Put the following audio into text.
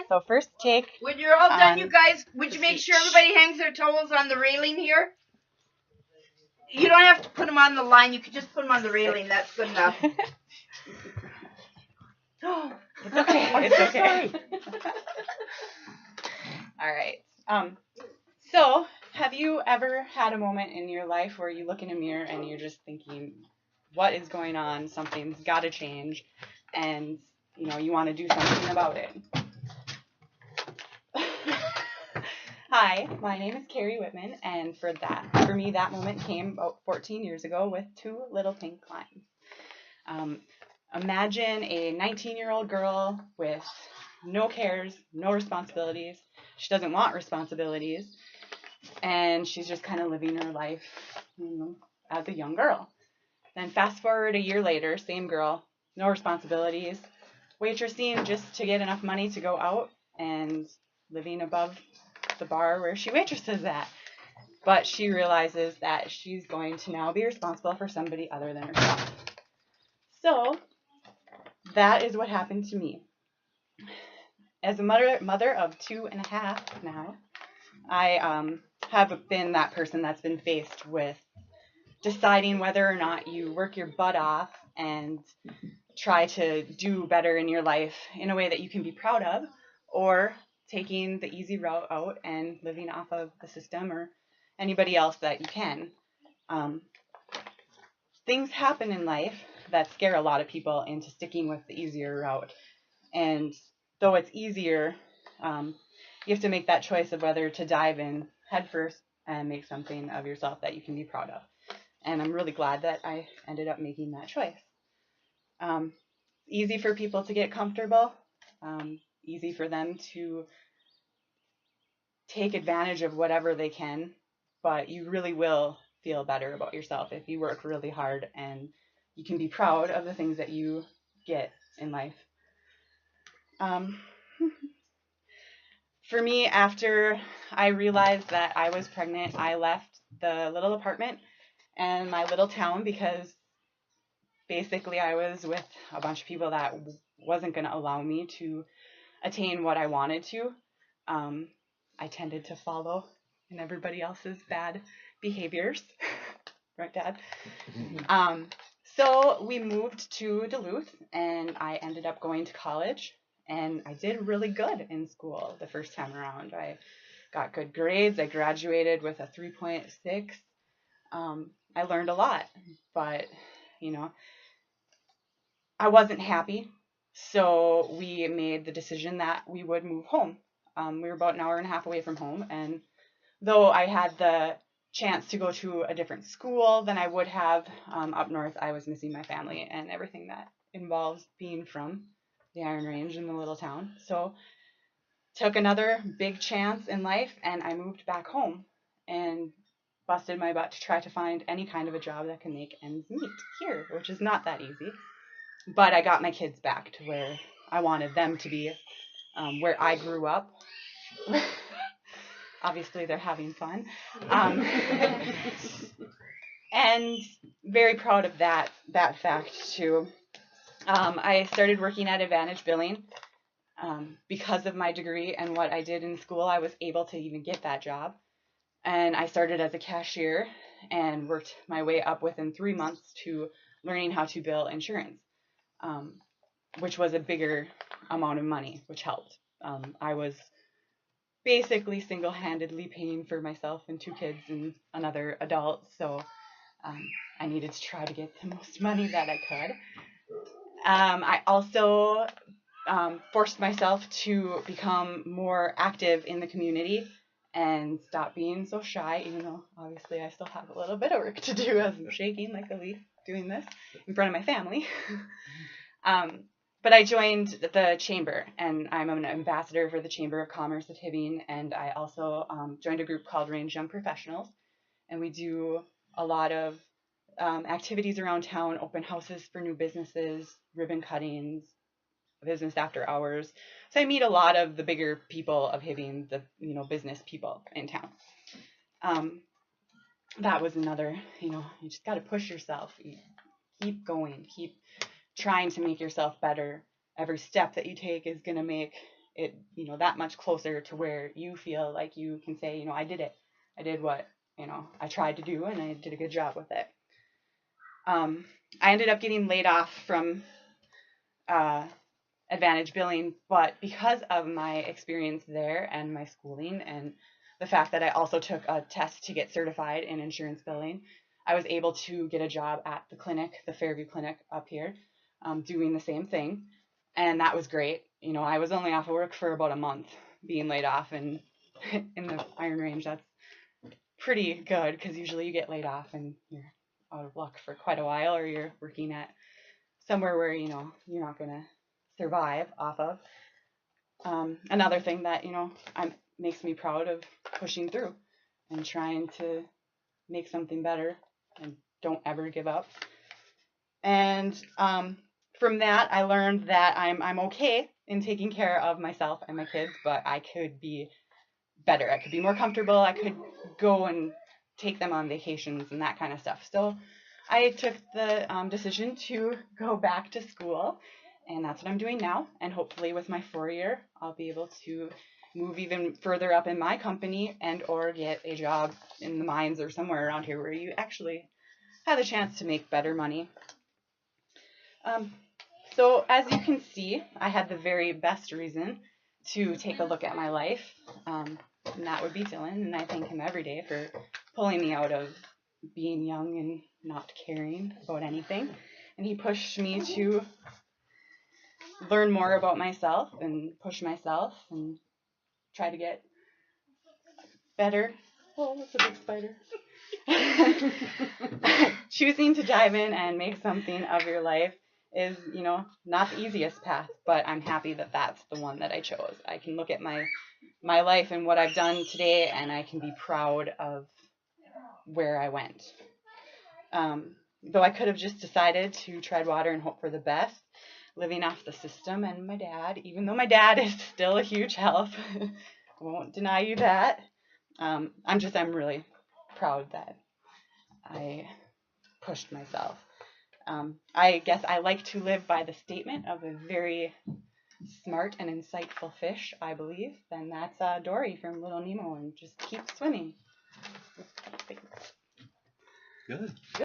So first take. When you're all done, you guys, would you make sure everybody hangs their towels on the railing here? You don't have to put them on the line. You can just put them on the railing. That's good enough. It's okay. It's okay. All right. So have you ever had a moment in your life where you look in a mirror and you're just thinking, what is going on? Something's got to change, and you want to do something about it. Hi, my name is Carrie Whitman, and for me, that moment came about 14 years ago with two little pink lines. Imagine a 19-year-old girl with no cares, no responsibilities. She doesn't want responsibilities, and she's just kind of living her life, as a young girl. Then fast forward a year later, same girl, no responsibilities, waitressing just to get enough money to go out and living above the bar where she waitresses at. But she realizes that she's going to now be responsible for somebody other than herself. So that is what happened to me. As a mother of 2.5 now, I have been that person that's been faced with deciding whether or not you work your butt off and try to do better in your life in a way that you can be proud of, or taking the easy route out and living off of the system or anybody else that you can. Things happen in life that scare a lot of people into sticking with the easier route. And though it's easier, you have to make that choice of whether to dive in headfirst and make something of yourself that you can be proud of. And I'm really glad that I ended up making that choice. Easy for people to get comfortable, easy for them to take advantage of whatever they can, but you really will feel better about yourself if you work really hard and you can be proud of the things that you get in life. For me, after I realized that I was pregnant, I left the little apartment and my little town because basically I was with a bunch of people that wasn't going to allow me to attain what I wanted to. I tended to follow in everybody else's bad behaviors. Right, Dad? So we moved to Duluth, and I ended up going to college, and I did really good in school the first time around. I got good grades. I graduated with a 3.6. I learned a lot, but, I wasn't happy, so we made the decision that we would move home. We were about an hour and a half away from home, and though I had the chance to go to a different school than I would have up north, I was missing my family and everything that involves being from the Iron Range in the little town. So took another big chance in life, and I moved back home and busted my butt to try to find any kind of a job that can make ends meet here, which is not that easy. But I got my kids back to where I wanted them to be, where I grew up. Obviously, they're having fun. And very proud of that fact, too. I started working at Advantage Billing. Because of my degree and what I did in school, I was able to even get that job. And I started as a cashier and worked my way up within 3 months to learning how to bill insurance, which was a bigger amount of money, which helped. I was basically single-handedly paying for myself and 2 kids and another adult, so I needed to try to get the most money that I could. I also forced myself to become more active in the community and stop being so shy, even though obviously I still have a little bit of work to do as I'm shaking like a leaf doing this in front of my family. But I joined the chamber, and I'm an ambassador for the Chamber of Commerce of Hibbing, and I also joined a group called Range Young Professionals, and we do a lot of activities around town, open houses for new businesses, ribbon cuttings, business after hours. So I meet a lot of the bigger people of Hibbing, the business people in town. That was another, you just got to push yourself. You keep going, keep trying to make yourself better. Every step that you take is going to make it, you know, that much closer to where you feel like you can say, you know, I did it. I did what, you know, I tried to do, and I did a good job with it. I ended up getting laid off from Advantage Billing, but because of my experience there and my schooling and the fact that I also took a test to get certified in insurance billing, I was able to get a job at the clinic, the Fairview Clinic up here, doing the same thing. And that was great. You know, I was only off of work for about a month being laid off, and in the Iron Range, that's pretty good because usually you get laid off and you're out of luck for quite a while, or you're working at somewhere where, you know, you're not going to survive off of. Another thing that, you know, makes me proud of pushing through and trying to make something better and don't ever give up. And from that, I learned that I'm okay in taking care of myself and my kids, but I could be better. I could be more comfortable. I could go and take them on vacations and that kind of stuff. So I took the decision to go back to school, and that's what I'm doing now. And hopefully with my 4-year, I'll be able to move even further up in my company and or get a job in the mines or somewhere around here where you actually have the chance to make better money. So as you can see, I had the very best reason to take a look at my life, and that would be Dylan, and I thank him every day for pulling me out of being young and not caring about anything. And he pushed me to learn more about myself and push myself and try to get better. Oh, that's a big spider. Choosing to dive in and make something of your life is, you know, not the easiest path, but I'm happy that that's the one that I chose. I can look at my life and what I've done today, and I can be proud of where I went. Though I could have just decided to tread water and hope for the best, living off the system and my dad, even though my dad is still a huge help. I won't deny you that. I'm really proud that I pushed myself. I guess I like to live by the statement of a very smart and insightful fish, I believe, and that's Dory from Little Nemo, and just keep swimming. Good.